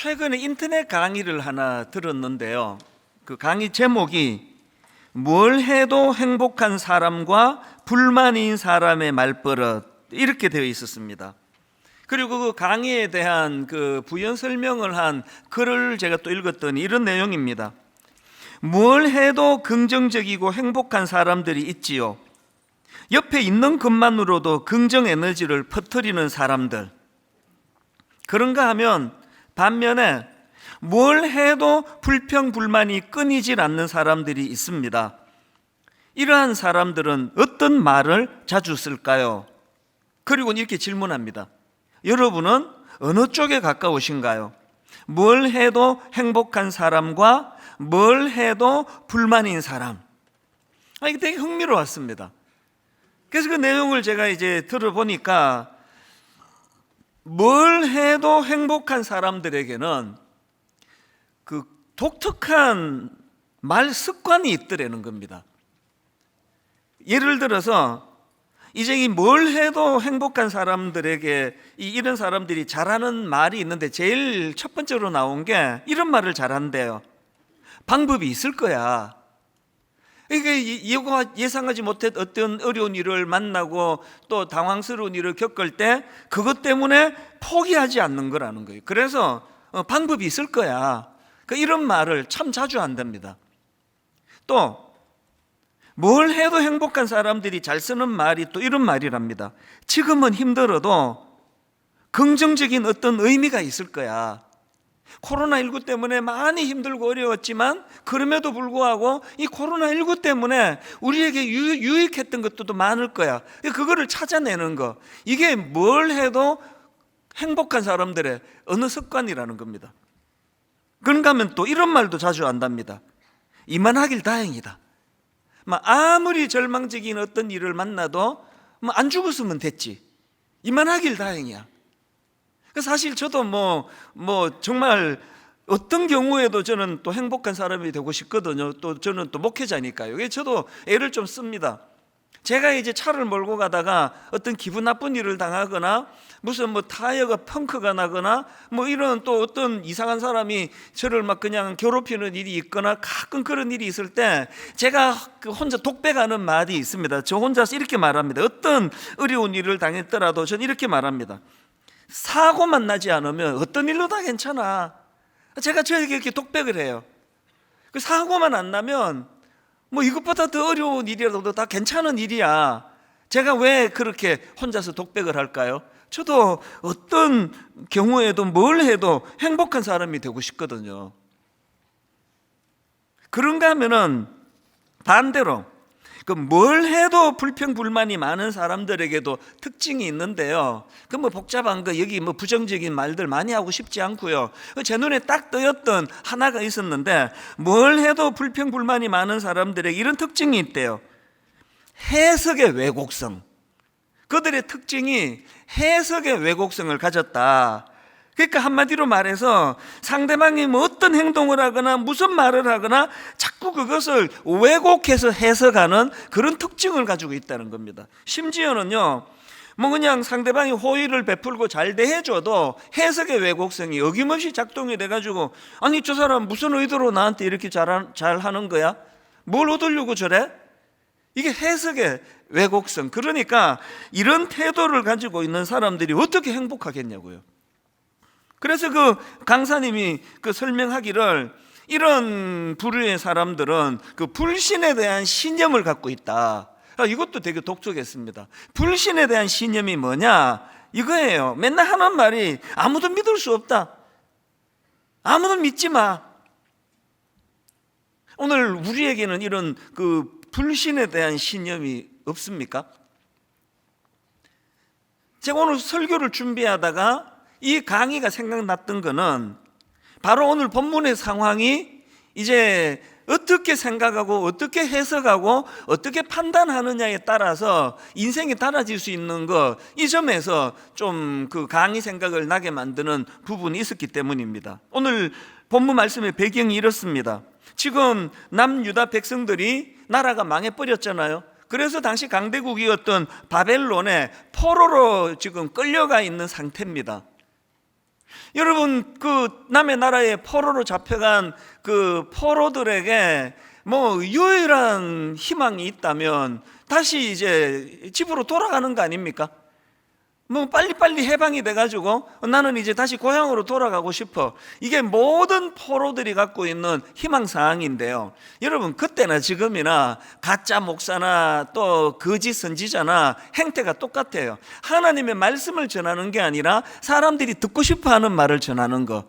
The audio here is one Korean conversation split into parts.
최근에 인터넷 강의를 하나 들었는데요. 그 강의 제목이 뭘 해도 행복한 사람과 불만인 사람의 말버릇, 이렇게 되어 있었습니다. 그리고 그 강의에 대한 그 부연 설명을 한 글을 제가 또 읽었더니 이런 내용입니다. 뭘 해도 긍정적이고 행복한 사람들이 있지요. 옆에 있는 것만으로도 긍정 에너지를 퍼뜨리는 사람들. 그런가 하면 반면에 뭘 해도 불평불만이 끊이질 않는 사람들이 있습니다. 이러한 사람들은 어떤 말을 자주 쓸까요? 그리고 이렇게 질문합니다. 여러분은 어느 쪽에 가까우신가요? 뭘 해도 행복한 사람과 뭘 해도 불만인 사람. 이게 되게 흥미로웠습니다. 그래서 그 내용을 제가 이제 들어보니까 뭘 해도 행복한 사람들에게는 그 독특한 말 습관이 있더라는 겁니다. 예를 들어서 이제 이 뭘 해도 행복한 사람들에게 이런 사람들이 잘하는 말이 있는데 제일 첫 번째로 나온 게 이런 말을 잘한대요. 방법이 있을 거야. 이게 예상하지 못한 어떤 어려운 일을 만나고 또 당황스러운 일을 겪을 때 그것 때문에 포기하지 않는 거라는 거예요. 그래서 방법이 있을 거야. 이런 말을 참 자주 한답니다. 또 뭘 해도 행복한 사람들이 잘 쓰는 말이 또 이런 말이랍니다. 지금은 힘들어도 긍정적인 어떤 의미가 있을 거야. 코로나19 때문에 많이 힘들고 어려웠지만 그럼에도 불구하고 이 코로나19 때문에 우리에게 유익했던 것도 많을 거야. 그거를 찾아내는 거, 이게 뭘 해도 행복한 사람들의 어느 습관이라는 겁니다. 그런가 하면 또 이런 말도 자주 한답니다. 이만하길 다행이다. 아무리 절망적인 어떤 일을 만나도 안 죽었으면 됐지. 이만하길 다행이야. 사실 저도 정말 어떤 경우에도 저는 또 행복한 사람이 되고 싶거든요. 또 저는 또 목회자니까요. 저도 애를 좀 씁니다. 제가 이제 차를 몰고 가다가 어떤 기분 나쁜 일을 당하거나 무슨 타이어가 펑크가 나거나 이런 또 어떤 이상한 사람이 저를 그냥 괴롭히는 일이 있거나 가끔 그런 일이 있을 때 제가 혼자 독백하는 말이 있습니다. 저 혼자서 이렇게 말합니다. 어떤 어려운 일을 당했더라도 저는 이렇게 말합니다. 사고만 나지 않으면 어떤 일로 다 괜찮아. 제가 저에게 이렇게 독백을 해요. 사고만 안 나면 이것보다 더 어려운 일이라도 다 괜찮은 일이야. 제가 왜 그렇게 혼자서 독백을 할까요? 저도 어떤 경우에도 뭘 해도 행복한 사람이 되고 싶거든요. 그런가 하면은 반대로 뭘 해도 불평불만이 많은 사람들에게도 특징이 있는데요. 복잡한 거 여기 부정적인 말들 많이 하고 싶지 않고요. 제 눈에 딱 뜨였던 하나가 있었는데 뭘 해도 불평불만이 많은 사람들에게 이런 특징이 있대요. 해석의 왜곡성. 그들의 특징이 해석의 왜곡성을 가졌다. 그러니까 한마디로 말해서 상대방이 어떤 행동을 하거나 무슨 말을 하거나 자꾸 그것을 왜곡해서 해석하는 그런 특징을 가지고 있다는 겁니다. 심지어는요, 그냥 상대방이 호의를 베풀고 잘 대해줘도 해석의 왜곡성이 어김없이 작동이 돼가지고 아니 저 사람 무슨 의도로 나한테 이렇게 잘하는 거야? 뭘 얻으려고 저래? 이게 해석의 왜곡성. 그러니까 이런 태도를 가지고 있는 사람들이 어떻게 행복하겠냐고요. 그래서 그 강사님이 설명하기를 이런 부류의 사람들은 불신에 대한 신념을 갖고 있다. 이것도 되게 독특했습니다. 불신에 대한 신념이 뭐냐? 이거예요. 맨날 하는 말이 아무도 믿을 수 없다. 아무도 믿지 마. 오늘 우리에게는 이런 불신에 대한 신념이 없습니까? 제가 오늘 설교를 준비하다가 이 강의가 생각났던 거는 바로 오늘 본문의 상황이 이제 어떻게 생각하고 어떻게 해석하고 어떻게 판단하느냐에 따라서 인생이 달라질 수 있는 거, 이 점에서 좀 강의 생각을 나게 만드는 부분이 있었기 때문입니다. 오늘 본문 말씀의 배경이 이렇습니다. 지금 남유다 백성들이 나라가 망해버렸잖아요. 그래서 당시 강대국이었던 바벨론에 포로로 지금 끌려가 있는 상태입니다. 여러분, 그 남의 나라에 포로로 잡혀간 그 포로들에게 뭐 유일한 희망이 있다면 다시 이제 집으로 돌아가는 거 아닙니까? 뭐 빨리빨리 해방이 돼가지고 나는 이제 다시 고향으로 돌아가고 싶어. 이게 모든 포로들이 갖고 있는 희망사항인데요, 여러분, 그때나 지금이나 가짜 목사나 또 거짓 선지자나 행태가 똑같아요. 하나님의 말씀을 전하는 게 아니라 사람들이 듣고 싶어하는 말을 전하는 거,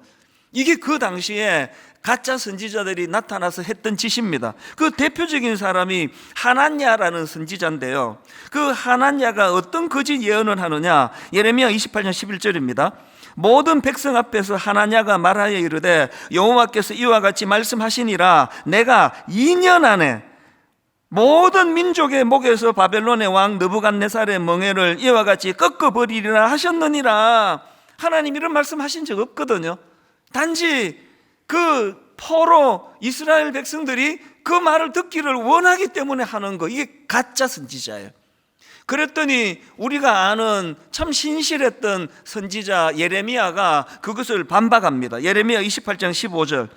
이게 그 당시에 가짜 선지자들이 나타나서 했던 짓입니다. 그 대표적인 사람이 하나냐라는 선지자인데요, 그 하나냐가 어떤 거짓 예언을 하느냐, 예레미야 28장 11절입니다. 모든 백성 앞에서 하나냐가 말하여 이르되 여호와께서 이와 같이 말씀하시니라, 내가 2년 안에 모든 민족의 목에서 바벨론의 왕 느부갓네살의 멍에를 이와 같이 꺾어버리리라 하셨느니라. 하나님 이런 말씀하신 적 없거든요. 단지 그 포로 이스라엘 백성들이 그 말을 듣기를 원하기 때문에 하는 거, 이게 가짜 선지자예요. 그랬더니 우리가 아는 참 신실했던 선지자 예레미야가 그것을 반박합니다. 예레미야 28장 15절,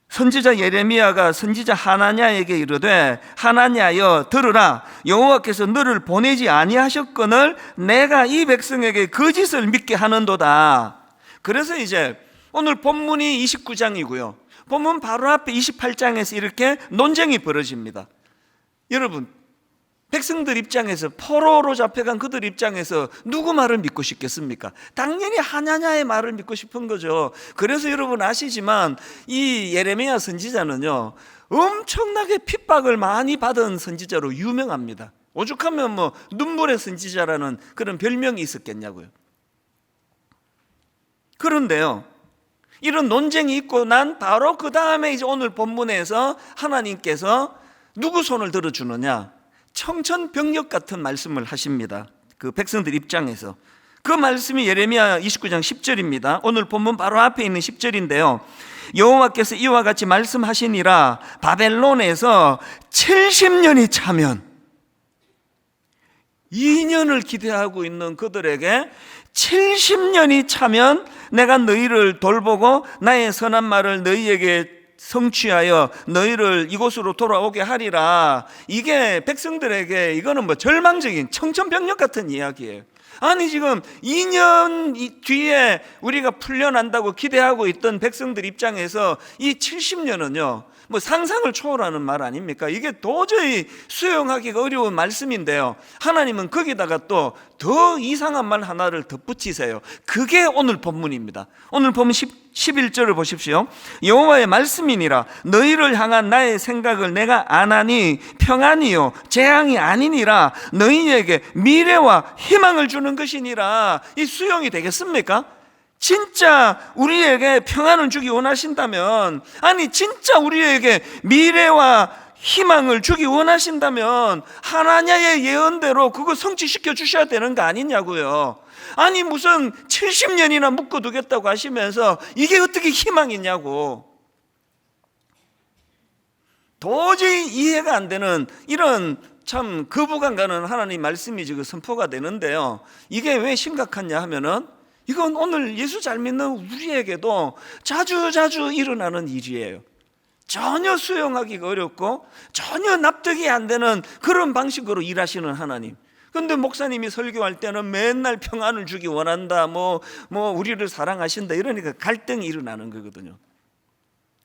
선지자 예레미야가 선지자 하나냐에게 이르되 하나냐여 들으라, 여호와께서 너를 보내지 아니하셨거늘 내가 이 백성에게 거짓을 믿게 하는도다. 그래서 이제 오늘 본문이 29장이고요 본문 바로 앞에 28장에서 이렇게 논쟁이 벌어집니다. 여러분, 백성들 입장에서, 포로로 잡혀간 그들 입장에서 누구 말을 믿고 싶겠습니까? 당연히 하나냐의 말을 믿고 싶은 거죠. 그래서 여러분 아시지만 이 예레미야 선지자는요, 엄청나게 핍박을 많이 받은 선지자로 유명합니다. 오죽하면 뭐 눈물의 선지자라는 그런 별명이 있었겠냐고요. 그런데요, 이런 논쟁이 있고 난 바로 그 다음에 이제 오늘 본문에서 하나님께서 누구 손을 들어주느냐, 청천벽력 같은 말씀을 하십니다. 그 백성들 입장에서. 그 말씀이 예레미야 29장 10절입니다. 오늘 본문 바로 앞에 있는 10절인데요, 여호와께서 이와 같이 말씀하시니라, 바벨론에서 70년이 차면, 2년을 기대하고 있는 그들에게 70년이 차면 내가 너희를 돌보고 나의 선한 말을 너희에게 성취하여 너희를 이곳으로 돌아오게 하리라. 이게 백성들에게 이거는 뭐 절망적인 청천벽력 같은 이야기예요. 아니 지금 2년 뒤에 우리가 풀려난다고 기대하고 있던 백성들 입장에서 이 70년은요 뭐 상상을 초월하는 말 아닙니까? 이게 도저히 수용하기가 어려운 말씀인데요, 하나님은 거기다가 또 더 이상한 말 하나를 덧붙이세요. 그게 오늘 본문입니다. 오늘 본문 11절을 보십시오. 여호와의 말씀이니라, 너희를 향한 나의 생각을 내가 아나니 평안이요 재앙이 아니니라, 너희에게 미래와 희망을 주는 것이니라. 이 수용이 되겠습니까? 진짜 우리에게 평안을 주기 원하신다면, 아니 진짜 우리에게 미래와 희망을 주기 원하신다면 하나냐의 예언대로 그거 성취시켜 주셔야 되는 거 아니냐고요. 아니 무슨 70년이나 묶어두겠다고 하시면서 이게 어떻게 희망이냐고. 도저히 이해가 안 되는 이런 참 거부감 가는 하나님 말씀이 지금 선포가 되는데요, 이게 왜 심각하냐 하면은 이건 오늘 예수 잘 믿는 우리에게도 자주 일어나는 일이에요. 전혀 수용하기가 어렵고 전혀 납득이 안 되는 그런 방식으로 일하시는 하나님. 그런데 목사님이 설교할 때는 맨날 평안을 주기 원한다, 뭐 우리를 사랑하신다, 이러니까 갈등이 일어나는 거거든요.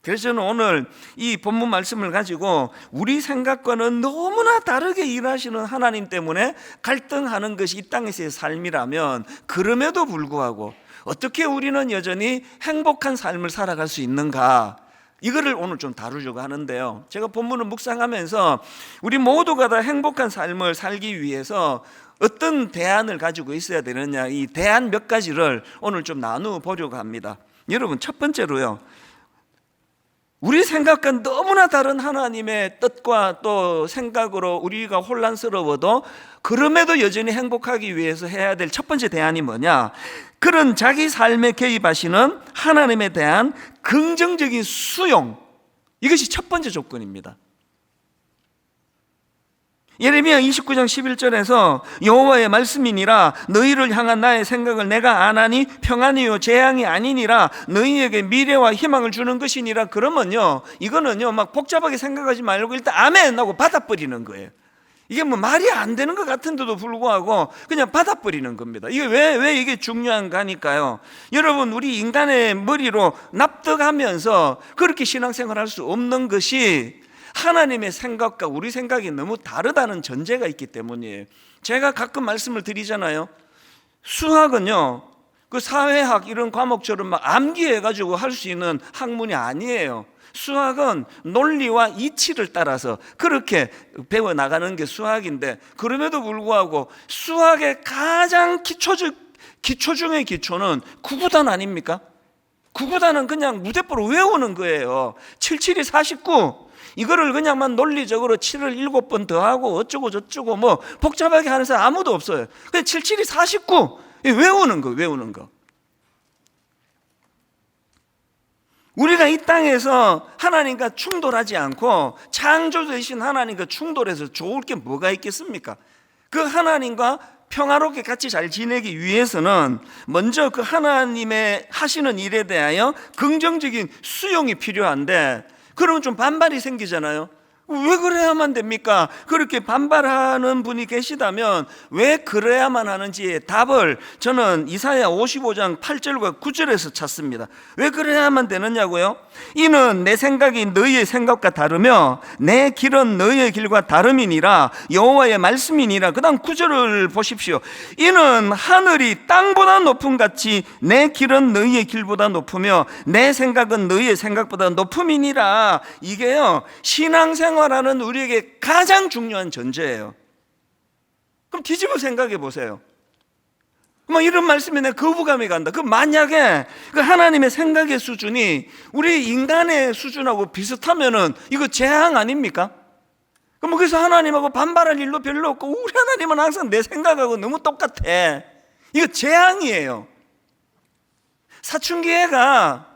그래서 저는 오늘 이 본문 말씀을 가지고 우리 생각과는 너무나 다르게 일하시는 하나님 때문에 갈등하는 것이 이 땅에서의 삶이라면, 그럼에도 불구하고 어떻게 우리는 여전히 행복한 삶을 살아갈 수 있는가, 이거를 오늘 좀 다루려고 하는데요, 제가 본문을 묵상하면서 우리 모두가 다 행복한 삶을 살기 위해서 어떤 대안을 가지고 있어야 되느냐, 이 대안 몇 가지를 오늘 좀 나누어 보려고 합니다. 여러분, 첫 번째로요, 우리 생각과 너무나 다른 하나님의 뜻과 또 생각으로 우리가 혼란스러워도 그럼에도 여전히 행복하기 위해서 해야 될 첫 번째 대안이 뭐냐, 그런 자기 삶에 개입하시는 하나님에 대한 긍정적인 수용, 이것이 첫 번째 조건입니다. 예레미야 29장 11절에서 여호와의 말씀이니라 너희를 향한 나의 생각을 내가 아나니 평안이요 재앙이 아니니라 너희에게 미래와 희망을 주는 것이니라. 그러면요, 이거는요 막 복잡하게 생각하지 말고 일단 아멘 하고 받아버리는 거예요. 이게 뭐 말이 안 되는 것 같은데도 불구하고 그냥 받아버리는 겁니다. 이게 왜 이게 중요한가 하니까요, 여러분, 우리 인간의 머리로 납득하면서 그렇게 신앙생활 할 수 없는 것이 하나님의 생각과 우리 생각이 너무 다르다는 전제가 있기 때문이에요. 제가 가끔 말씀을 드리잖아요. 수학은요 그 사회학 이런 과목처럼 막 암기해가지고 할 수 있는 학문이 아니에요. 수학은 논리와 이치를 따라서 그렇게 배워나가는 게 수학인데, 그럼에도 불구하고 수학의 가장 기초 중의 기초는 구구단 아닙니까? 구구단은 그냥 무대뽀로 외우는 거예요. 77이 49, 이거를 그냥만 논리적으로 7을 7번 더하고 어쩌고 저쩌고 뭐 복잡하게 하는 사람 아무도 없어요. 그냥 77이 49 외우는 거, 외우는 거. 우리가 이 땅에서 하나님과 충돌하지 않고 창조주이신 하나님과 충돌해서 좋을 게 뭐가 있겠습니까? 그 하나님과 평화롭게 같이 잘 지내기 위해서는 먼저 그 하나님의 하시는 일에 대하여 긍정적인 수용이 필요한데, 그러면 좀 반발이 생기잖아요. 왜 그래야만 됩니까? 그렇게 반발하는 분이 계시다면 왜 그래야만 하는지의 답을 저는 이사야 55장 8절과 9절에서 찾습니다. 왜 그래야만 되느냐고요? 이는 내 생각이 너희의 생각과 다르며 내 길은 너희의 길과 다름이니라 여호와의 말씀이니라. 그 다음 9절을 보십시오. 이는 하늘이 땅보다 높음 같이 내 길은 너희의 길보다 높으며 내 생각은 너희의 생각보다 높음이니라. 이게요 신앙생활하는 우리에게 가장 중요한 전제예요. 그럼 뒤집어 생각해 보세요. 뭐 이런 말씀에 내가 거부감이 간다. 그 만약에 그 하나님의 생각의 수준이 우리 인간의 수준하고 비슷하면은 이거 재앙 아닙니까? 그럼 그래서 하나님하고 반발할 일도 별로 없고 우리 하나님은 항상 내 생각하고 너무 똑같아. 이거 재앙이에요. 사춘기애가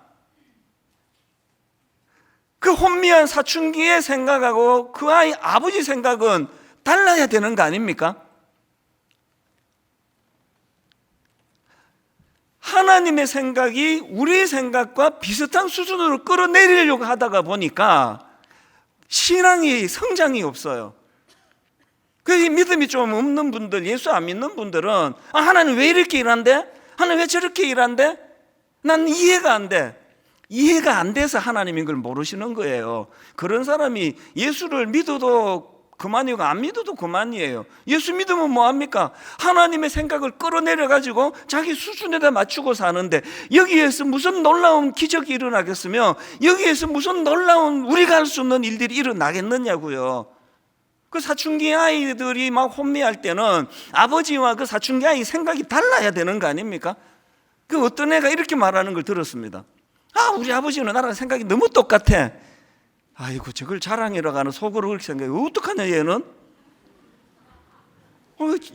그 혼미한 사춘기의 생각하고 그 아이 아버지 생각은 달라야 되는 거 아닙니까? 하나님의 생각이 우리 생각과 비슷한 수준으로 끌어내리려고 하다가 보니까 신앙이 성장이 없어요. 그래서 믿음이 좀 없는 분들, 예수 안 믿는 분들은 하나님 왜 이렇게 일한대? 하나님 왜 저렇게 일한대? 난 이해가 안 돼. 이해가 안 돼서 하나님인 걸 모르시는 거예요. 그런 사람이 예수를 믿어도 그만이고 안 믿어도 그만이에요. 예수 믿으면 뭐합니까? 하나님의 생각을 끌어내려가지고 자기 수준에다 맞추고 사는데 여기에서 무슨 놀라운 기적이 일어나겠으며 여기에서 무슨 놀라운 우리가 할 수 없는 일들이 일어나겠느냐고요. 그 사춘기 아이들이 막 혼미할 때는 아버지와 그 사춘기 아이 생각이 달라야 되는 거 아닙니까? 그 어떤 애가 이렇게 말하는 걸 들었습니다. 우리 아버지는 나랑 생각이 너무 똑같아. 아이고 저걸 자랑이라고 하는 속으로 그렇게 생각해. 어떡하냐 얘는?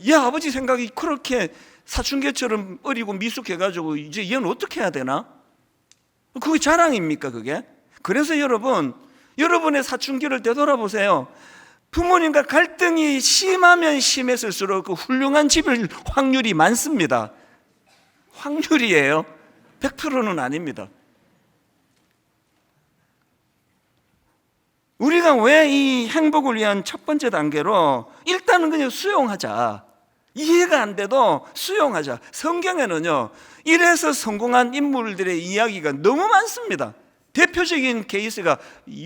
얘 아버지 생각이 그렇게 사춘기처럼 어리고 미숙해가지고 이제 얘는 어떻게 해야 되나? 그게 자랑입니까 그게? 그래서 여러분, 여러분의 사춘기를 되돌아보세요. 부모님과 갈등이 심하면 심했을수록 그 훌륭한 집일 확률이 많습니다. 확률이에요. 100%는 아닙니다. 우리가 왜 이 행복을 위한 첫 번째 단계로 일단은 그냥 수용하자. 이해가 안 돼도 수용하자. 성경에는요 이래서 성공한 인물들의 이야기가 너무 많습니다. 대표적인 케이스가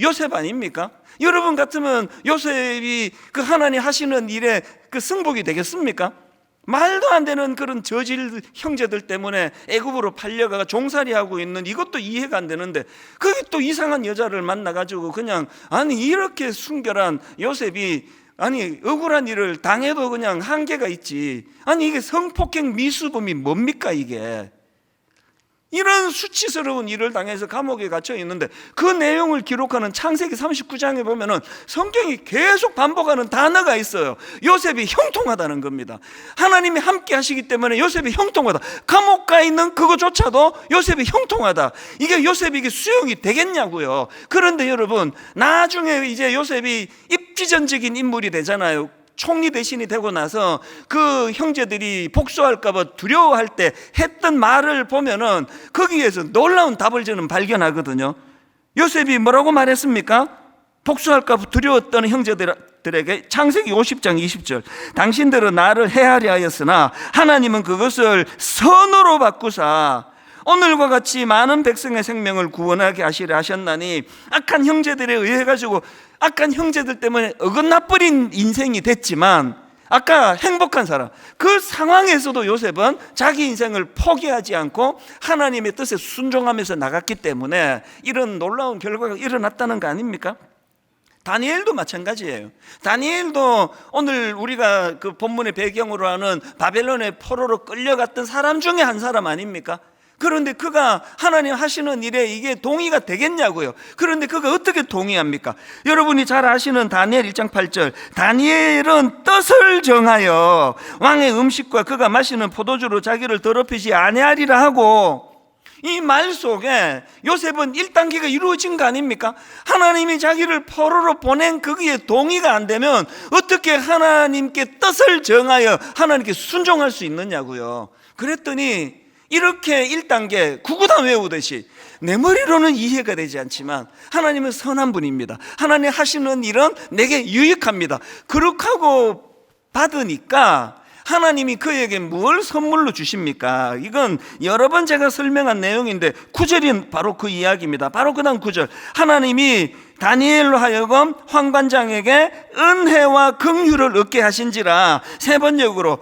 요셉 아닙니까? 여러분 같으면 요셉이 그 하나님 하시는 일에 그 승복이 되겠습니까? 말도 안 되는 그런 저질 형제들 때문에 애굽으로 팔려가 종살이하고 있는 이것도 이해가 안 되는데 거기 또 이상한 여자를 만나가지고 그냥 이렇게 순결한 요셉이 억울한 일을 당해도 그냥 한계가 있지. 이게 성폭행 미수범이 뭡니까 이게? 이런 수치스러운 일을 당해서 감옥에 갇혀 있는데 그 내용을 기록하는 창세기 39장에 보면은 성경이 계속 반복하는 단어가 있어요. 요셉이 형통하다는 겁니다. 하나님이 함께 하시기 때문에 요셉이 형통하다. 감옥 가 있는 그거조차도 요셉이 형통하다. 이게 요셉이 이게 수용이 되겠냐고요. 그런데 여러분 나중에 이제 요셉이 입지전적인 인물이 되잖아요. 총리 대신이 되고 나서 그 형제들이 복수할까 봐 두려워할 때 했던 말을 보면은 거기에서 놀라운 답을 저는 발견하거든요. 요셉이 뭐라고 말했습니까? 복수할까 봐 두려웠던 형제들에게 창세기 50장 20절, 당신들은 나를 해하려 하였으나 하나님은 그것을 선으로 바꾸사 오늘과 같이 많은 백성의 생명을 구원하게 하시려 하셨나니, 악한 형제들에 의해 가지고 악한 형제들 때문에 어긋나버린 인생이 됐지만, 아까 행복한 사람, 그 상황에서도 요셉은 자기 인생을 포기하지 않고 하나님의 뜻에 순종하면서 나갔기 때문에 이런 놀라운 결과가 일어났다는 거 아닙니까? 다니엘도 마찬가지예요. 다니엘도 오늘 우리가 그 본문의 배경으로 하는 바벨론의 포로로 끌려갔던 사람 중에 한 사람 아닙니까? 그런데 그가 하나님 하시는 일에 이게 동의가 되겠냐고요. 그런데 그가 어떻게 동의합니까? 여러분이 잘 아시는 다니엘 1장 8절, 다니엘은 뜻을 정하여 왕의 음식과 그가 마시는 포도주로 자기를 더럽히지 아니하리라 하고, 이 말 속에 요셉은 1단계가 이루어진 거 아닙니까? 하나님이 자기를 포로로 보낸 거기에 동의가 안 되면 어떻게 하나님께 뜻을 정하여 하나님께 순종할 수 있느냐고요. 그랬더니 이렇게 1단계 구구단 외우듯이, 내 머리로는 이해가 되지 않지만 하나님은 선한 분입니다. 하나님 하시는 일은 내게 유익합니다. 그렇게 하고 받으니까 하나님이 그에게 뭘 선물로 주십니까? 이건 여러 번 제가 설명한 내용인데 9절이 바로 그 이야기입니다. 바로 그 다음 9절, 하나님이 다니엘로 하여금 황관장에게 은혜와 긍휼을 얻게 하신지라. 세 번역으로,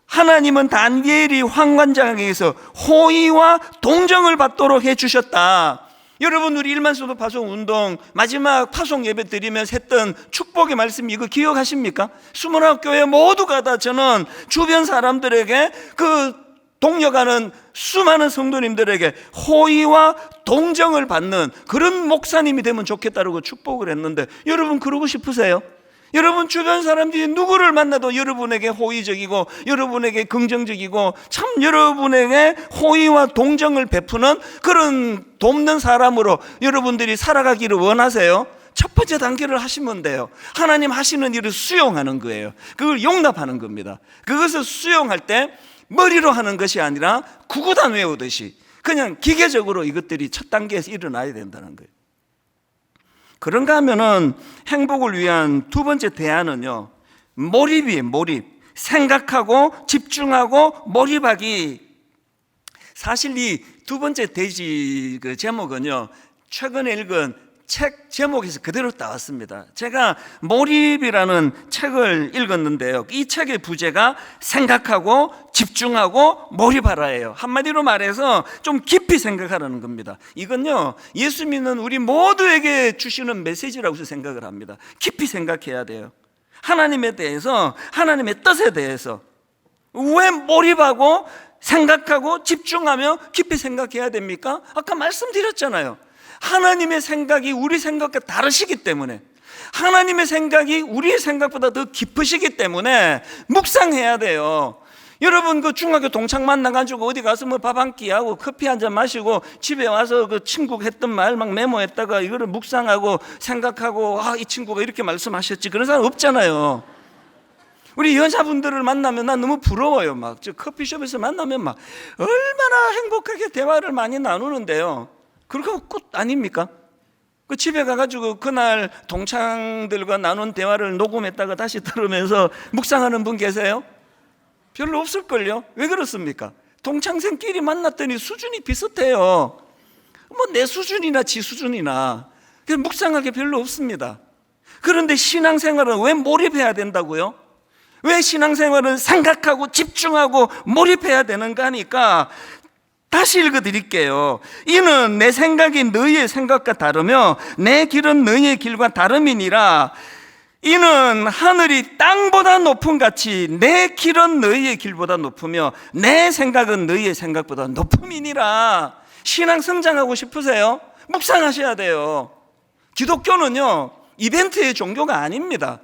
하나님은 다니엘이 황관장에게서 호의와 동정을 받도록 해주셨다. 여러분, 우리 일만소도 파송 운동 마지막 파송 예배 드리면서 했던 축복의 말씀, 이거 기억하십니까? 21교회 모두가 다 저는 주변 사람들에게, 그 동역하는 수많은 성도님들에게 호의와 동정을 받는 그런 목사님이 되면 좋겠다고 축복을 했는데, 여러분 그러고 싶으세요? 여러분 주변 사람들이 누구를 만나도 여러분에게 호의적이고 여러분에게 긍정적이고 참 여러분에게 호의와 동정을 베푸는 그런 돕는 사람으로 여러분들이 살아가기를 원하세요? 첫 번째 단계를 하시면 돼요. 하나님 하시는 일을 수용하는 거예요. 그걸 용납하는 겁니다. 그것을 수용할 때 머리로 하는 것이 아니라 구구단 외우듯이 그냥 기계적으로 이것들이 첫 단계에서 일어나야 된다는 거예요. 그런가 하면은 행복을 위한 두 번째 대안은요, 몰입이에요. 몰입. 생각하고 집중하고 몰입하기. 사실 이 두 번째 대지 그 제목은요, 최근에 읽은 책 제목에서 그대로 따왔습니다. 제가 몰입이라는 책을 읽었는데요, 이 책의 부제가 생각하고 집중하고 몰입하라예요. 한마디로 말해서 좀 깊이 생각하라는 겁니다. 이건요, 예수 믿는 우리 모두에게 주시는 메시지라고 생각을 합니다. 깊이 생각해야 돼요. 하나님에 대해서, 하나님의 뜻에 대해서. 왜 몰입하고 생각하고 집중하며 깊이 생각해야 됩니까? 아까 말씀드렸잖아요. 하나님의 생각이 우리 생각과 다르시기 때문에, 하나님의 생각이 우리의 생각보다 더 깊으시기 때문에 묵상해야 돼요. 여러분 그 중학교 동창 만나가지고 어디 가서 뭐 밥 한 끼 하고 커피 한 잔 마시고 집에 와서 그 친구가 했던 말 막 메모했다가 이거를 묵상하고 생각하고, 아, 이 친구가 이렇게 말씀하셨지, 그런 사람 없잖아요. 우리 여자분들을 만나면 난 너무 부러워요. 막 저 커피숍에서 만나면 막 얼마나 행복하게 대화를 많이 나누는데요. 그렇게 끝 아닙니까? 그 집에 가가지고 그날 동창들과 나눈 대화를 녹음했다가 다시 들으면서 묵상하는 분 계세요? 별로 없을걸요? 왜 그렇습니까? 동창생끼리 만났더니 수준이 비슷해요. 뭐 내 수준이나 지 수준이나. 묵상하기 별로 없습니다. 그런데 신앙생활은 왜 몰입해야 된다고요? 왜 신앙생활은 생각하고 집중하고 몰입해야 되는가 하니까, 다시 읽어드릴게요. 이는 내 생각이 너희의 생각과 다르며 내 길은 너희의 길과 다름이니라. 이는 하늘이 땅보다 높음 같이 내 길은 너희의 길보다 높으며 내 생각은 너희의 생각보다 높음이니라. 신앙 성장하고 싶으세요? 묵상하셔야 돼요. 기독교는요, 이벤트의 종교가 아닙니다.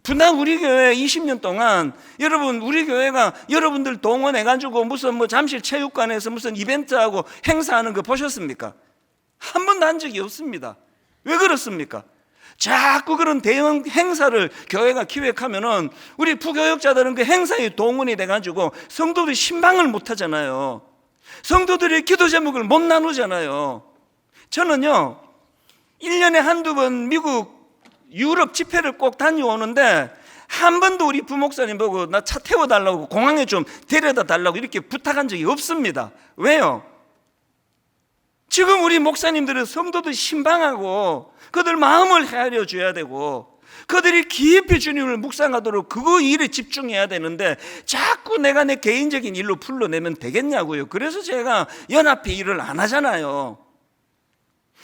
분당 우리 교회 20년 동안 여러분, 우리 교회가 여러분들 동원해가지고 무슨 뭐 잠실 체육관에서 무슨 이벤트하고 행사하는 거 보셨습니까? 한 번도 한 적이 없습니다. 왜 그렇습니까? 자꾸 그런 대형 행사를 교회가 기획하면은 우리 부교역자들은 그 행사에 동원이 돼가지고 성도들이 신방을 못 하잖아요. 성도들이 기도 제목을 못 나누잖아요. 저는요 1년에 한두 번 미국 유럽 집회를 꼭 다녀오는데 한 번도 우리 부목사님 보고 나 차 태워달라고 공항에 좀 데려다 달라고 이렇게 부탁한 적이 없습니다. 왜요? 지금 우리 목사님들은 성도들 신방하고 그들 마음을 헤아려 줘야 되고 그들이 깊이 주님을 묵상하도록 그 일에 집중해야 되는데 자꾸 내가 내 개인적인 일로 풀러내면 되겠냐고요. 그래서 제가 연합회 일을 안 하잖아요.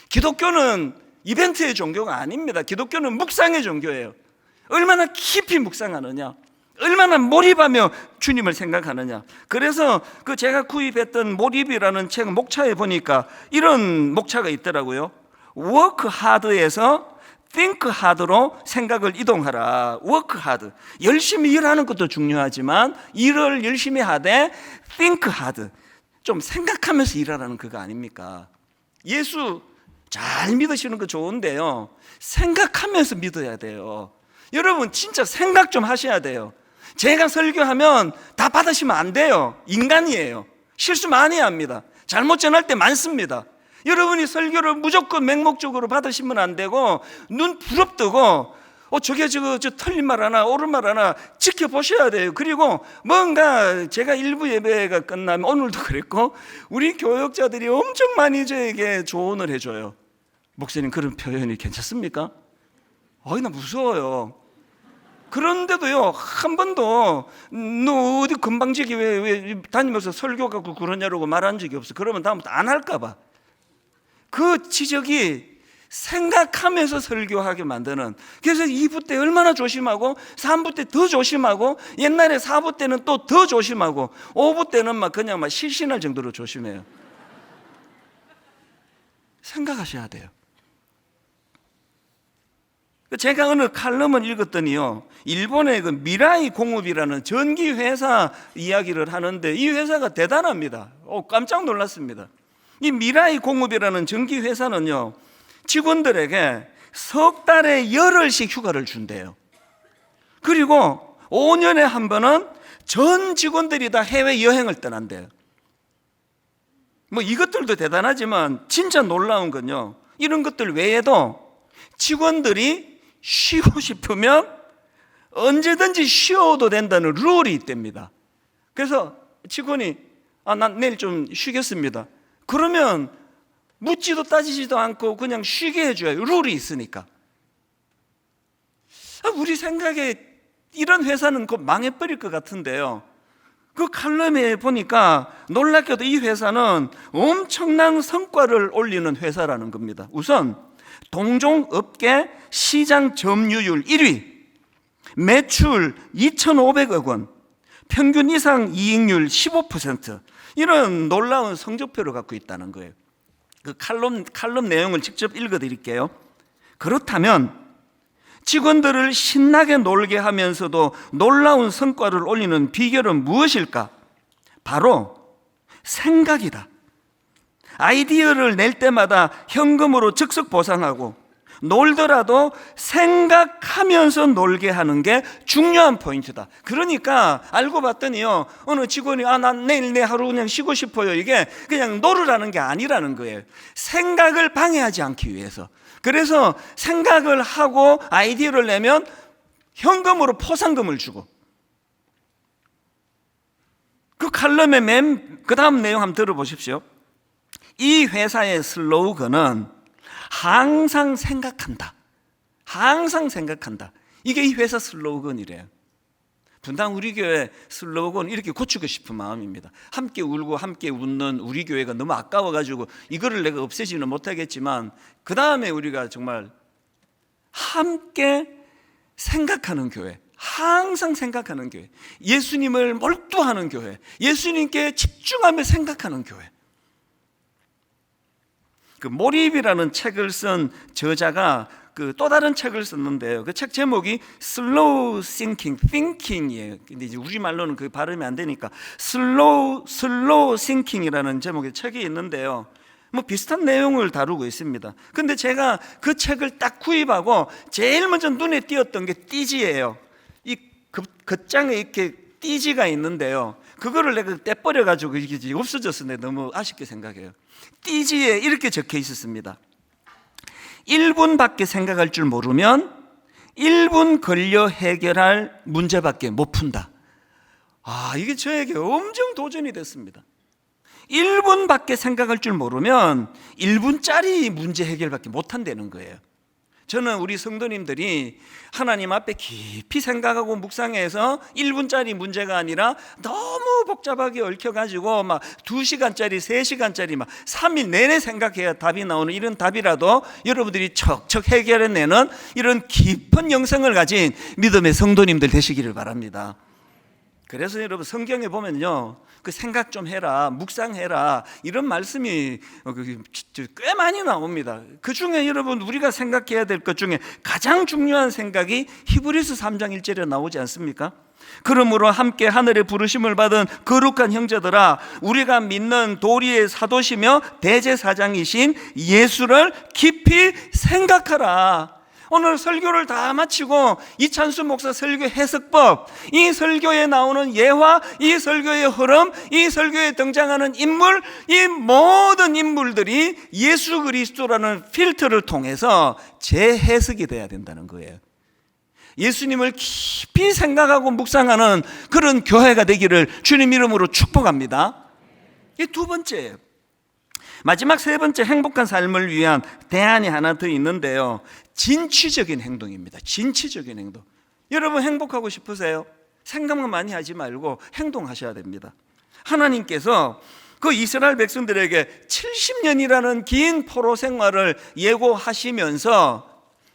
기독교는 이벤트의 종교가 아닙니다. 기독교는 묵상의 종교예요. 얼마나 깊이 묵상하느냐, 얼마나 몰입하며 주님을 생각하느냐. 그래서 그 제가 구입했던 몰입이라는 책 목차에 보니까 이런 목차가 있더라고요. Work hard에서 think hard로 생각을 이동하라. Work hard, 열심히 일하는 것도 중요하지만 일을 열심히 하되 think hard, 좀 생각하면서 일하라는 그거 아닙니까? 예수 잘 믿으시는 거 좋은데요, 생각하면서 믿어야 돼요. 여러분 진짜 생각 좀 하셔야 돼요. 제가 설교하면 다 받으시면 안 돼요. 인간이에요. 실수 많이 합니다. 잘못 전할 때 많습니다. 여러분이 설교를 무조건 맹목적으로 받으시면 안 되고 눈 부릅뜨고 저게 저 틀린 말 하나 옳은 말 하나 지켜보셔야 돼요. 그리고 뭔가 제가 일부 예배가 끝나면 오늘도 그랬고 우리 교역자들이 엄청 많이 저에게 조언을 해줘요. 목사님 그런 표현이 괜찮습니까? 나 무서워요. 그런데도요 한 번도 너 어디 건방지게 왜 다니면서 설교 갖고 그러냐고 말한 적이 없어. 그러면 다음부터 안 할까 봐. 그 지적이 생각하면서 설교하게 만드는. 그래서 2부 때 얼마나 조심하고 3부 때 더 조심하고 옛날에 4부 때는 또 더 조심하고 5부 때는 막 그냥 막 실신할 정도로 조심해요. 생각하셔야 돼요. 제가 어느 칼럼을 읽었더니요 일본의 그 미라이 공업이라는 전기회사 이야기를 하는데 이 회사가 대단합니다. 깜짝 놀랐습니다. 이 미라이 공업이라는 전기회사는요 직원들에게 석 달에 열흘씩 휴가를 준대요. 그리고 5년에 한 번은 전 직원들이 다 해외여행을 떠난대요. 뭐 이것들도 대단하지만 진짜 놀라운 건요 이런 것들 외에도 직원들이 쉬고 싶으면 언제든지 쉬어도 된다는 룰이 있답니다. 그래서 직원이 난 내일 좀 쉬겠습니다. 그러면 묻지도 따지지도 않고 그냥 쉬게 해줘요. 룰이 있으니까. 우리 생각에 이런 회사는 곧 망해버릴 것 같은데요 그 칼럼에 보니까 놀랍게도 이 회사는 엄청난 성과를 올리는 회사라는 겁니다. 우선 동종업계 시장 점유율 1위, 매출 2,500억 원, 평균 이상 이익률 15%, 이런 놀라운 성적표를 갖고 있다는 거예요. 그 칼럼 내용을 직접 읽어드릴게요. 그렇다면 직원들을 신나게 놀게 하면서도 놀라운 성과를 올리는 비결은 무엇일까? 바로 생각이다. 아이디어를 낼 때마다 현금으로 즉석 보상하고 놀더라도 생각하면서 놀게 하는 게 중요한 포인트다. 그러니까 알고 봤더니요 어느 직원이 난 내일 내 하루 그냥 쉬고 싶어요. 이게 그냥 놀으라는 게 아니라는 거예요. 생각을 방해하지 않기 위해서. 그래서 생각을 하고 아이디어를 내면 현금으로 포상금을 주고. 그 칼럼의 그 다음 내용 한번 들어보십시오. 이 회사의 슬로건은 항상 생각한다. 항상 생각한다. 이게 이 회사 슬로건이래요. 분당 우리 교회 슬로건 이렇게 고치고 싶은 마음입니다. 함께 울고 함께 웃는 우리 교회가 너무 아까워가지고 이거를 내가 없애지는 못하겠지만 그 다음에 우리가 정말 함께 생각하는 교회, 항상 생각하는 교회, 예수님을 몰두하는 교회, 예수님께 집중하며 생각하는 교회. 그 몰입이라는 책을 쓴 저자가 그 또 다른 책을 썼는데요. 그 책 제목이 Slow Thinking이에요. 근데 이제 우리말로는 그 발음이 안 되니까 Slow Thinking이라는 제목의 책이 있는데요. 뭐 비슷한 내용을 다루고 있습니다. 근데 제가 그 책을 딱 구입하고 제일 먼저 눈에 띄었던 게 띠지예요. 이 겉장에 이렇게 띠지가 있는데요, 그거를 내가 떼버려 가지고 이게 없어졌는데 너무 아쉽게 생각해요. 띠지에 이렇게 적혀 있었습니다. 1분밖에 생각할 줄 모르면 1분 걸려 해결할 문제밖에 못 푼다. 이게 저에게 엄청 도전이 됐습니다. 1분밖에 생각할 줄 모르면 1분짜리 문제 해결밖에 못 한다는 거예요. 저는 우리 성도님들이 하나님 앞에 깊이 생각하고 묵상해서 1분짜리 문제가 아니라 너무 복잡하게 얽혀가지고 막 2시간짜리, 3시간짜리 막 3일 내내 생각해야 답이 나오는 이런 답이라도 여러분들이 척척 해결해내는 이런 깊은 영성을 가진 믿음의 성도님들 되시기를 바랍니다. 그래서 여러분 성경에 보면요, 그 생각 좀 해라, 묵상해라, 이런 말씀이 꽤 많이 나옵니다. 그 중에 여러분 우리가 생각해야 될 것 중에 가장 중요한 생각이 히브리서 3장 1절에 나오지 않습니까? 그러므로 함께 하늘의 부르심을 받은 거룩한 형제들아, 우리가 믿는 도리의 사도시며 대제사장이신 예수를 깊이 생각하라. 오늘 설교를 다 마치고 이찬수 목사 설교 해석법, 이 설교에 나오는 예화, 이 설교의 흐름, 이 설교에 등장하는 인물, 이 모든 인물들이 예수 그리스도라는 필터를 통해서 재해석이 돼야 된다는 거예요. 예수님을 깊이 생각하고 묵상하는 그런 교회가 되기를 주님 이름으로 축복합니다. 이 두 번째예요. 마지막 세 번째, 행복한 삶을 위한 대안이 하나 더 있는데요, 진취적인 행동입니다. 진취적인 행동. 여러분 행복하고 싶으세요? 생각만 많이 하지 말고 행동하셔야 됩니다. 하나님께서 그 이스라엘 백성들에게 70년이라는 긴 포로 생활을 예고하시면서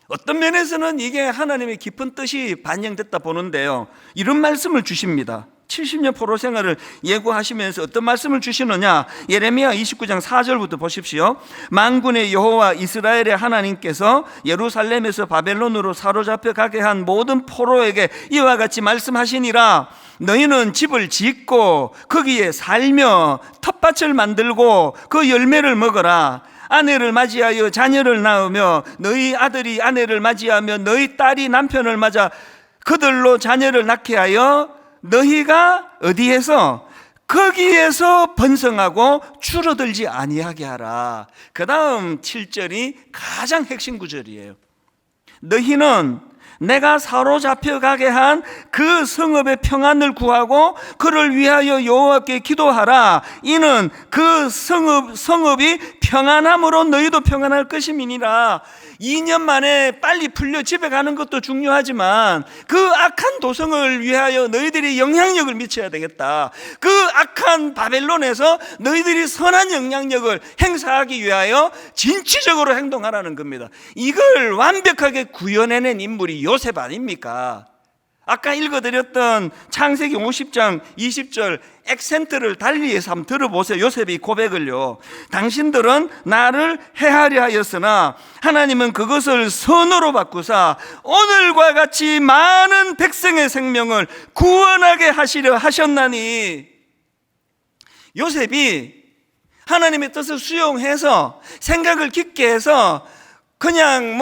어떤 면에서는 이게 하나님의 깊은 뜻이 반영됐다 보는데요, 이런 말씀을 주십니다. 70년 포로 생활을 예고하시면서 어떤 말씀을 주시느냐, 예레미야 29장 4절부터 보십시오. 만군의 여호와 이스라엘의 하나님께서 예루살렘에서 바벨론으로 사로잡혀 가게 한 모든 포로에게 이와 같이 말씀하시니라. 너희는 집을 짓고 거기에 살며 텃밭을 만들고 그 열매를 먹어라. 아내를 맞이하여 자녀를 낳으며 너희 아들이 아내를 맞이하며 너희 딸이 남편을 맞아 그들로 자녀를 낳게 하여 너희가 어디에서? 거기에서 번성하고 줄어들지 아니하게 하라. 그 다음 7절이 가장 핵심 구절이에요. 너희는 내가 사로잡혀 가게 한 그 성읍의 평안을 구하고 그를 위하여 여호와께 기도하라. 이는 그 성읍이 평안함으로 너희도 평안할 것임이니라. 2년 만에 빨리 풀려 집에 가는 것도 중요하지만 그 악한 도성을 위하여 너희들이 영향력을 미쳐야 되겠다. 그 악한 바벨론에서 너희들이 선한 영향력을 행사하기 위하여 진취적으로 행동하라는 겁니다. 이걸 완벽하게 구현해낸 인물이 요셉 아닙니까? 아까 읽어드렸던 창세기 50장 20절 액센트를 달리해서 한번 들어보세요. 요셉의 고백을요. 당신들은 나를 해하려 하였으나 하나님은 그것을 선으로 바꾸사 오늘과 같이 많은 백성의 생명을 구원하게 하시려 하셨나니. 요셉이 하나님의 뜻을 수용해서 생각을 깊게 해서 그냥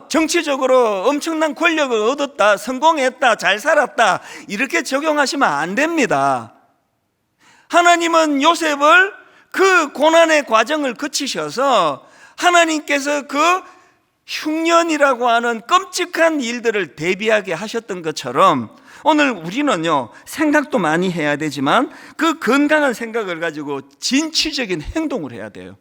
정치적으로 엄청난 권력을 얻었다, 성공했다, 잘 살았다, 이렇게 적용하시면 안 됩니다. 하나님은 요셉을 그 고난의 과정을 거치셔서 하나님께서 그 흉년이라고 하는 끔찍한 일들을 대비하게 하셨던 것처럼 오늘 우리는요, 생각도 많이 해야 되지만 그 건강한 생각을 가지고 진취적인 행동을 해야 돼요.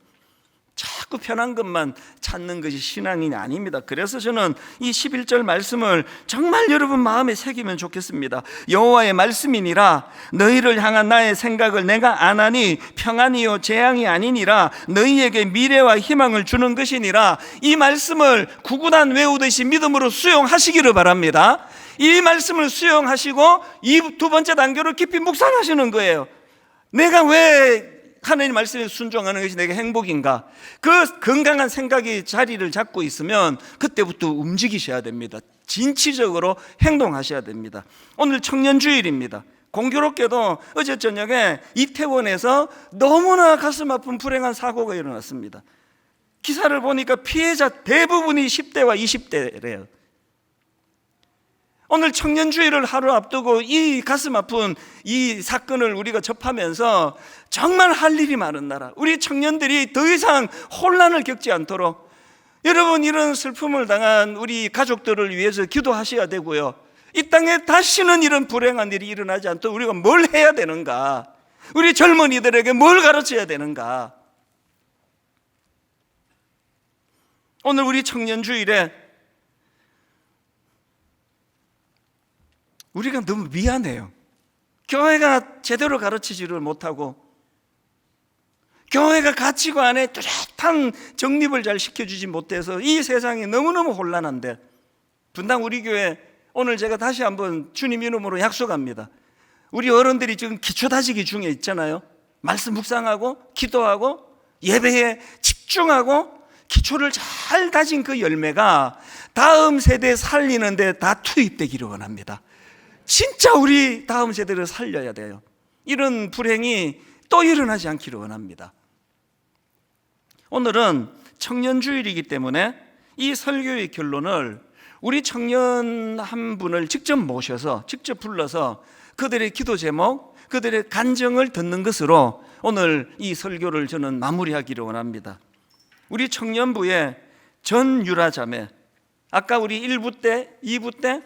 자꾸 편한 것만 찾는 것이 신앙이 아닙니다. 그래서 저는 이 11절 말씀을 정말 여러분 마음에 새기면 좋겠습니다. 여호와의 말씀이니라. 너희를 향한 나의 생각을 내가 아나니 평안이요 재앙이 아니니라. 너희에게 미래와 희망을 주는 것이니라. 이 말씀을 구구단 외우듯이 믿음으로 수용하시기를 바랍니다. 이 말씀을 수용하시고 이 두 번째 단계로 깊이 묵상하시는 거예요. 내가 왜 하나님 말씀에 순종하는 것이 내게 행복인가? 그 건강한 생각이 자리를 잡고 있으면 그때부터 움직이셔야 됩니다. 진취적으로 행동하셔야 됩니다. 오늘 청년주일입니다. 공교롭게도 어제 저녁에 이태원에서 너무나 가슴 아픈 불행한 사고가 일어났습니다. 기사를 보니까 피해자 대부분이 10대와 20대래요. 오늘 청년주의를 하루 앞두고 이 가슴 아픈 이 사건을 우리가 접하면서 정말 할 일이 많은 나라, 우리 청년들이 더 이상 혼란을 겪지 않도록, 여러분 이런 슬픔을 당한 우리 가족들을 위해서 기도하셔야 되고요, 이 땅에 다시는 이런 불행한 일이 일어나지 않도록 우리가 뭘 해야 되는가, 우리 젊은이들에게 뭘 가르쳐야 되는가. 오늘 우리 청년주일에 우리가 너무 미안해요. 교회가 제대로 가르치지를 못하고, 교회가 가치관에 뚜렷한 정립을 잘 시켜주지 못해서 이 세상이 너무너무 혼란한데, 분당 우리 교회 오늘 제가 다시 한번 주님 이름으로 약속합니다. 우리 어른들이 지금 기초 다지기 중에 있잖아요. 말씀 묵상하고 기도하고 예배에 집중하고 기초를 잘 다진 그 열매가 다음 세대 살리는데 다 투입되기를 원합니다. 진짜 우리 다음 세대를 살려야 돼요. 이런 불행이 또 일어나지 않기를 원합니다. 오늘은 청년주일이기 때문에 이 설교의 결론을 우리 청년 한 분을 직접 모셔서, 직접 불러서 그들의 기도 제목, 그들의 간증을 듣는 것으로 오늘 이 설교를 저는 마무리하기를 원합니다. 우리 청년부의 전유라 자매, 아까 우리 1부 때, 2부 때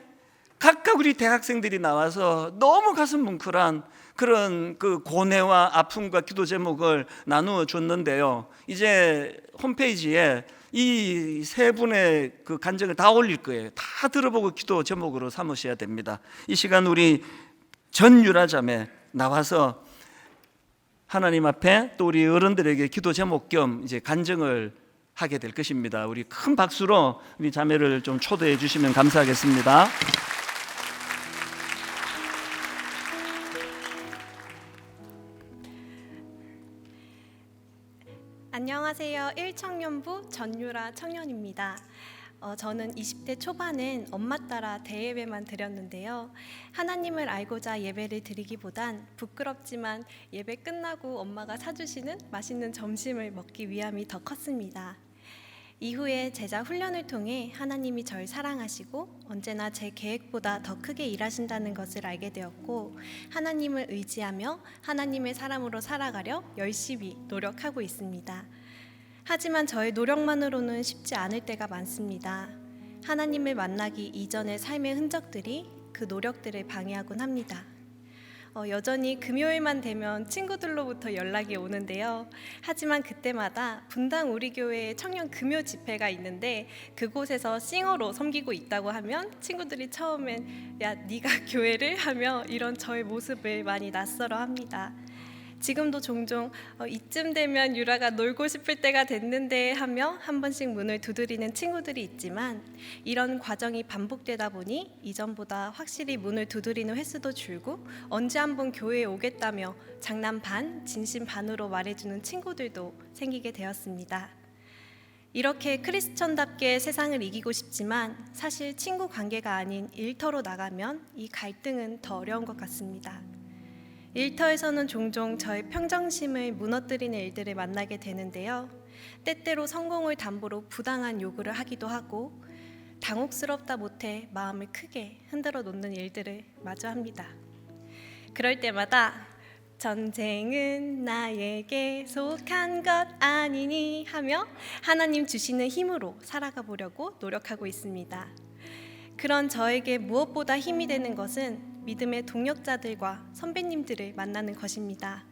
각각 우리 대학생들이 나와서 너무 가슴 뭉클한 그런 그 고뇌와 아픔과 기도 제목을 나누어 줬는데요, 이제 홈페이지에 이 세 분의 그 간증을 다 올릴 거예요. 다 들어보고 기도 제목으로 삼으셔야 됩니다. 이 시간 우리 전유라 자매 나와서 하나님 앞에 또 우리 어른들에게 기도 제목 겸 이제 간증을 하게 될 것입니다. 우리 큰 박수로 우리 자매를 좀 초대해 주시면 감사하겠습니다. 안녕하세요. 1청년부 전유라 청년입니다. 저는 20대 초반엔 엄마 따라 대예배만 드렸는데요, 하나님을 알고자 예배를 드리기보단 부끄럽지만 예배 끝나고 엄마가 사주시는 맛있는 점심을 먹기 위함이 더 컸습니다. 이후에 제자 훈련을 통해 하나님이 절 사랑하시고 언제나 제 계획보다 더 크게 일하신다는 것을 알게 되었고, 하나님을 의지하며 하나님의 사람으로 살아가려 열심히 노력하고 있습니다. 하지만 저의 노력만으로는 쉽지 않을 때가 많습니다. 하나님을 만나기 이전의 삶의 흔적들이 그 노력들을 방해하곤 합니다. 여전히 금요일만 되면 친구들로부터 연락이 오는데요, 하지만 그때마다 분당 우리 교회에 청년 금요 집회가 있는데 그곳에서 싱어로 섬기고 있다고 하면 친구들이 처음엔 야 네가 교회를? 하며 이런 저의 모습을 많이 낯설어합니다. 지금도 종종 이쯤 되면 유라가 놀고 싶을 때가 됐는데 하며 한 번씩 문을 두드리는 친구들이 있지만, 이런 과정이 반복되다 보니 이전보다 확실히 문을 두드리는 횟수도 줄고 언제 한번 교회에 오겠다며 장난 반 진심 반으로 말해주는 친구들도 생기게 되었습니다. 이렇게 크리스천답게 세상을 이기고 싶지만 사실 친구 관계가 아닌 일터로 나가면 이 갈등은 더 어려운 것 같습니다. 일터에서는 종종 저의 평정심을 무너뜨리는 일들을 만나게 되는데요, 때때로 성공을 담보로 부당한 요구를 하기도 하고 당혹스럽다 못해 마음을 크게 흔들어 놓는 일들을 마주합니다. 그럴 때마다 전쟁은 나에게 속한 것 아니니 하며 하나님 주시는 힘으로 살아가 보려고 노력하고 있습니다. 그런 저에게 무엇보다 힘이 되는 것은 믿음의 동역자들과 선배님들을 만나는 것입니다.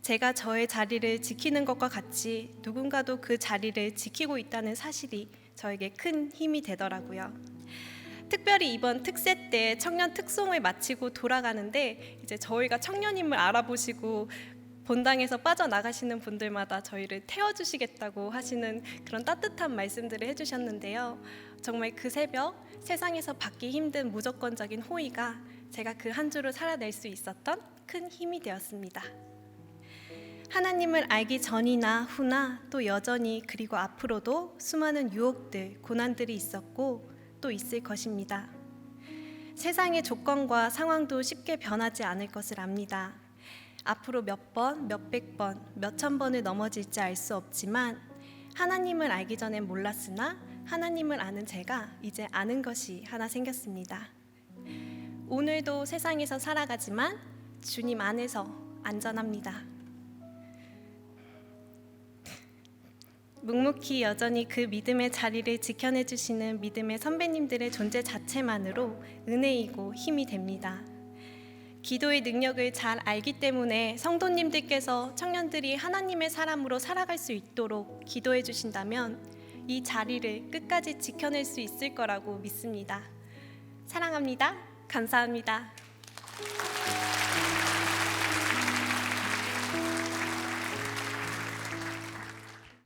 제가 저의 자리를 지키는 것과 같이 누군가도 그 자리를 지키고 있다는 사실이 저에게 큰 힘이 되더라고요. 특별히 이번 특세 때 청년 특송을 마치고 돌아가는데 이제 저희가 청년임을 알아보시고 본당에서 빠져나가시는 분들마다 저희를 태워주시겠다고 하시는 그런 따뜻한 말씀들을 해주셨는데요, 정말 그 새벽 세상에서 받기 힘든 무조건적인 호의가 제가 그 한 주를 살아낼 수 있었던 큰 힘이 되었습니다. 하나님을 알기 전이나 후나 또 여전히 그리고 앞으로도 수많은 유혹들, 고난들이 있었고 또 있을 것입니다. 세상의 조건과 상황도 쉽게 변하지 않을 것을 압니다. 앞으로 몇 번, 몇백 번, 몇천 번을 넘어질지 알 수 없지만 하나님을 알기 전엔 몰랐으나 하나님을 아는 제가 이제 아는 것이 하나 생겼습니다. 오늘도 세상에서 살아가지만 주님 안에서 안전합니다. 묵묵히 여전히 그 믿음의 자리를 지켜내 주시는 믿음의 선배님들의 존재 자체만으로 은혜이고 힘이 됩니다. 기도의 능력을 잘 알기 때문에 성도님들께서 청년들이 하나님의 사람으로 살아갈 수 있도록 기도해 주신다면 이 자리를 끝까지 지켜낼 수 있을 거라고 믿습니다. 사랑합니다. 감사합니다.